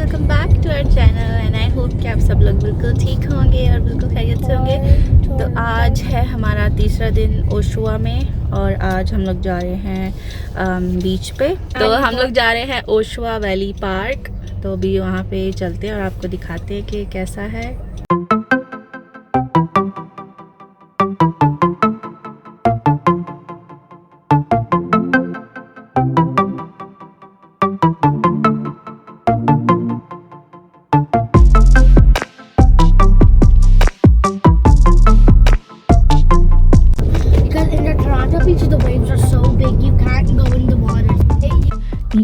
Welcome back to our channel and I hope कि आप सब लोग बिल्कुल ठीक होंगे और बिल्कुल खैरियत से होंगे। तो आज है हमारा तीसरा दिन ओशुआ में और आज हम लोग जा रहे हैं बीच पे। तो हम लोग जा रहे हैं ओशुआ वैली पार्क। तो अभी वहाँ पे चलते हैं और आपको दिखाते हैं कि कैसा है।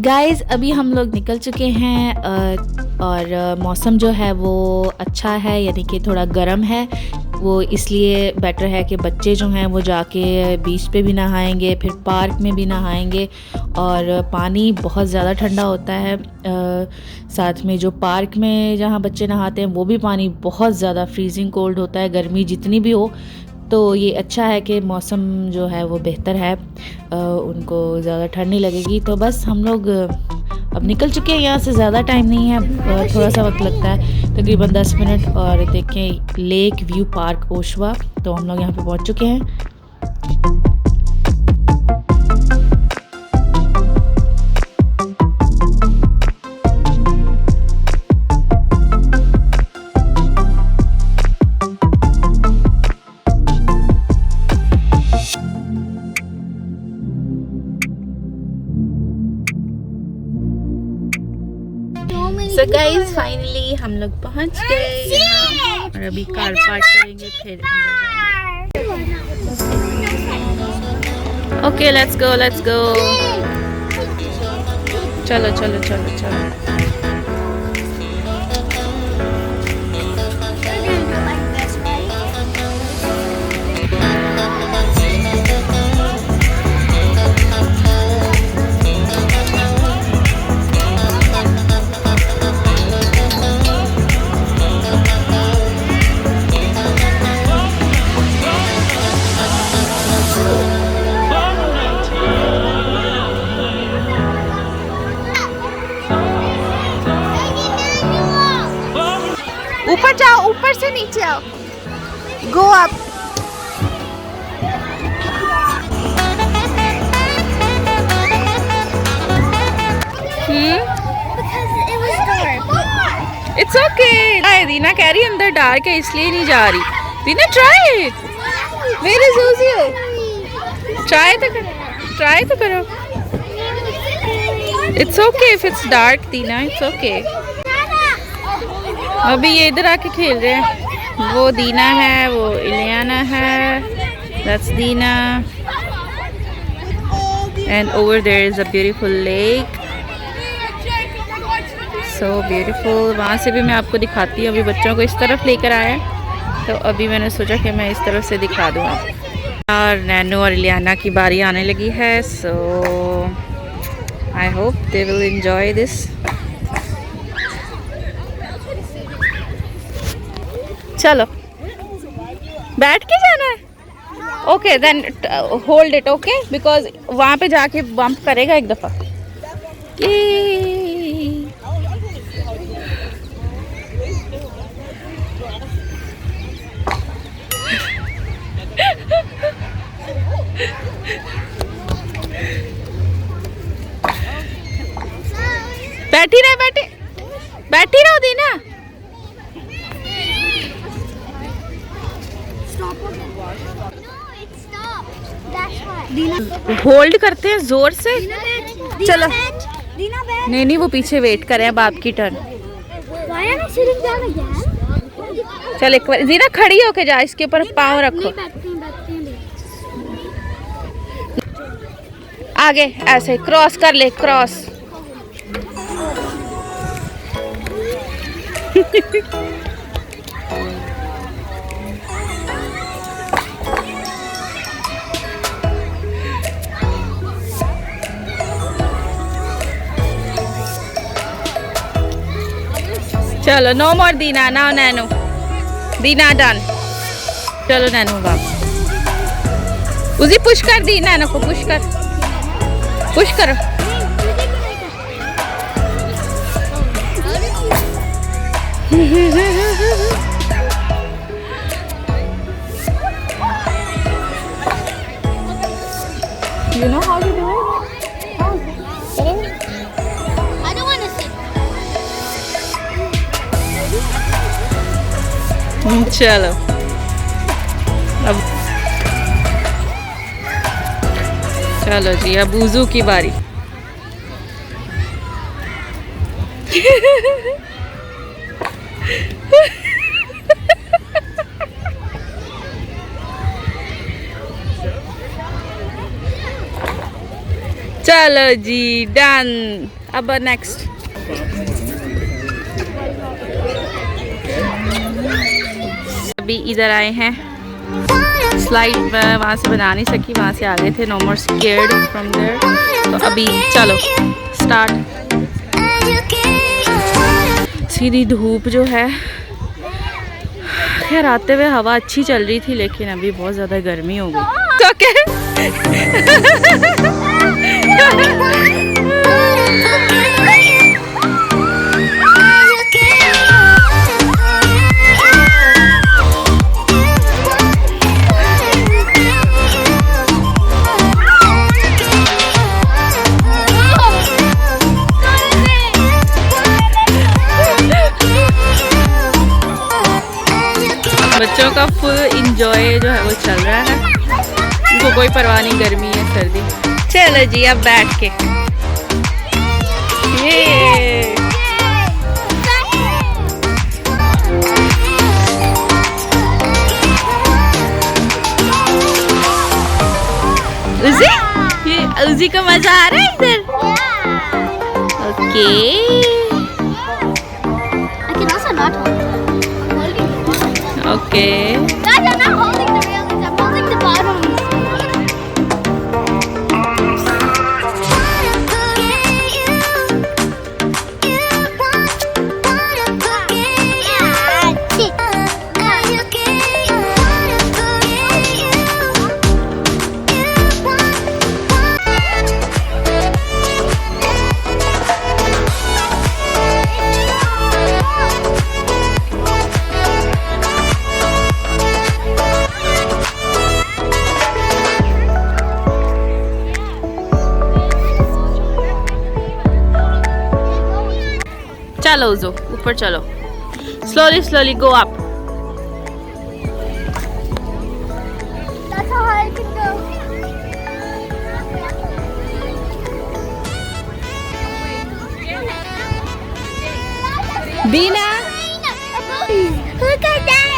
गाइस अभी हम लोग निकल चुके हैं और मौसम जो है वो अच्छा है, यानी कि थोड़ा गर्म है। वो इसलिए बेटर है कि बच्चे जो हैं वो जाके बीच पे भी नहाएंगे, फिर पार्क में भी नहाएंगे। और पानी बहुत ज़्यादा ठंडा होता है। साथ में जो पार्क में जहाँ बच्चे नहाते हैं वो भी पानी बहुत ज़्यादा फ्रीजिंग कोल्ड होता है, गर्मी जितनी भी हो। तो ये अच्छा है कि मौसम जो है वो बेहतर है, उनको ज़्यादा ठंड नहीं लगेगी। तो बस हम लोग अब निकल चुके हैं यहाँ से, ज़्यादा टाइम नहीं है, थोड़ा सा वक्त लगता है, तकरीबन 10 मिनट। और देखें लेक व्यू पार्क ओशुआ, तो हम लोग यहाँ पे पहुँच चुके हैं। So guys, फाइनली हम लोग पहुंच गए यहाँ और अभी कार पार्क करेंगे, फिर अंदर जाएंगे। Okay let's go. चलो। ऊपर जाओ, ऊपर से नीचे आओ, go up. It's okay. Dina कह रही अंदर डार्क है इसलिए नहीं जा रही। Dina try it, where is ओजियो, ट्राई तो करो। It's okay if it's dark Dina, it's okay. अभी ये इधर आके खेल रहे हैं। वो दीना है, वो इलियाना है, that's Dina. And over there is a beautiful lake, so beautiful. वहाँ से भी मैं आपको दिखाती हूँ। अभी बच्चों को इस तरफ लेकर आए, तो अभी मैंने सोचा कि मैं इस तरफ से दिखा दूँ आपको। और नैनू और इलियाना की बारी आने लगी है, so I hope they will enjoy this. चलो बैठ के जाना है। Okay then hold it, okay, because वहाँ पे जाके बम्प करेगा एक दफ़ा। बैठी रहो दीना। होल्ड करते हैं जोर से। चलो नहीं वो पीछे वेट करें, अब आपकी टर्न। चल एक बार जीना खड़ी होके जा, इसके ऊपर पाँव रखो, आगे ऐसे क्रॉस कर ले, क्रॉस। चलो नो मोर दीना, नाउ नैनू। दीना डन। चलो नैनू वापस। उसी पुश कर दी, नैनू को पुश कर, पुश करो। You know how to do it? I don't want to sit. चलो अब चलो जी, अब वुज़ू की बारी। चलो जी, डन। अब नेक्स्ट अभी इधर आए हैं। स्लाइड वहाँ से बना नहीं सकी, वहाँ से आ गए थे। No more scared from there. तो अभी चलो स्टार्ट। सीधी धूप जो है, खैर आते हुए हवा अच्छी चल रही थी, लेकिन अभी बहुत ज़्यादा गर्मी हो गई। ओके बच्चों का फुल इंजॉय जो है वो चल रहा है। उनको कोई परवाह नहीं, गर्मी है सर्दी। चलो जी, अब बैठ के ये उजी को मजा आ रहा है इधर। Okay I can also not hold it. I'm holding the bottom. Okay Guys, I'm not holding the railings. I'm holding the bottoms. चलो उजो, ऊपर चलो। Slowly slowly go up. That's how high I can go. Bina Look at that.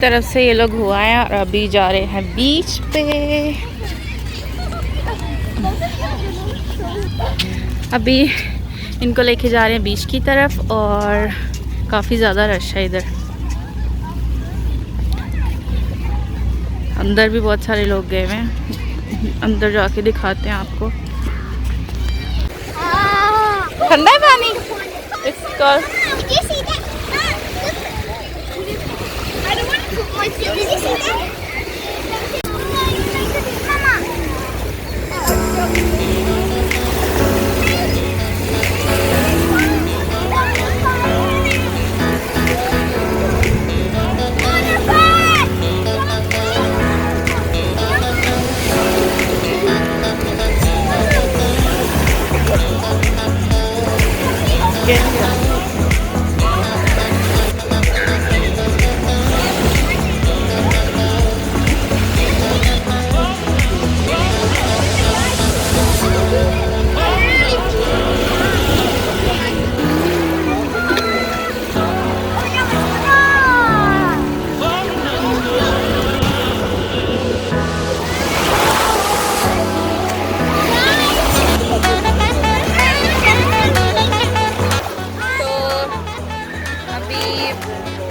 तरफ से ये लोग हुआ है और अभी जा रहे हैं बीच पे। अभी इनको लेके जा रहे हैं बीच की तरफ और काफ़ी ज़्यादा रश है इधर। अंदर भी बहुत सारे लोग गए हुए हैं, अंदर जाके दिखाते हैं आपको। ठंडा है पानी। इसका Did you see that? I don't want to put my feet. Did you see that?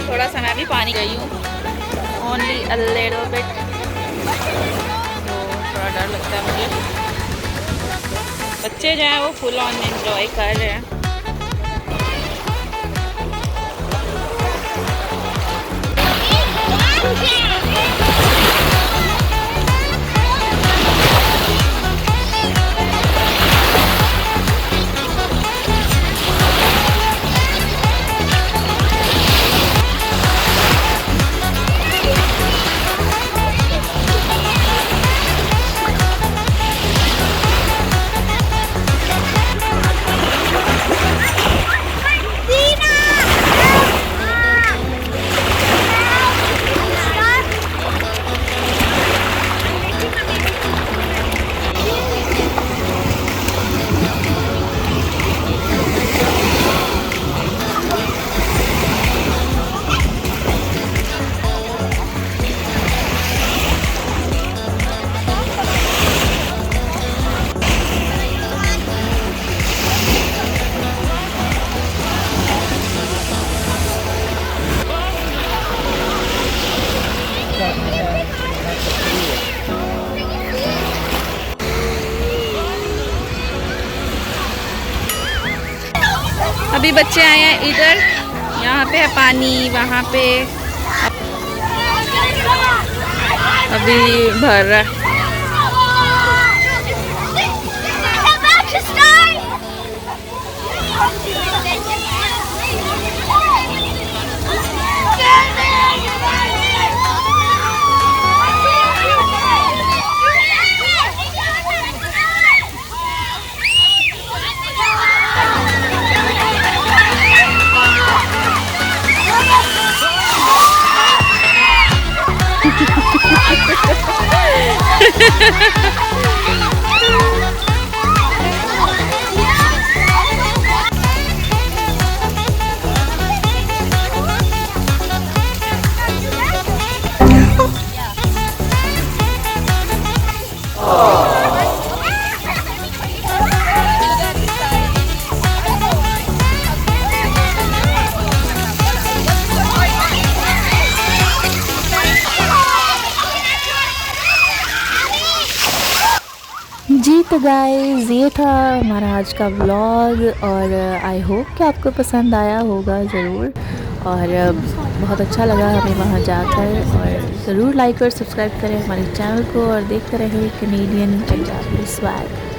थोड़ा सा मैं भी पानी गई हूँ, ओनली अ लिटिल बिट, तो थोड़ा डर लगता है मुझे। बच्चे जो हैं वो फुल ऑन एंजॉय कर रहे हैं। अभी बच्चे आए हैं इधर, यहाँ पे है पानी, वहाँ पे अभी भर रहा है। About to start. जी तो गाइस, ये था हमारा आज का व्लॉग और आई होप कि आपको पसंद आया होगा ज़रूर। और बहुत अच्छा लगा हमें वहाँ जाकर। और ज़रूर लाइक और सब्सक्राइब करें हमारे चैनल को और देखते रहें कैनेडियन पंजाबी स्वैग।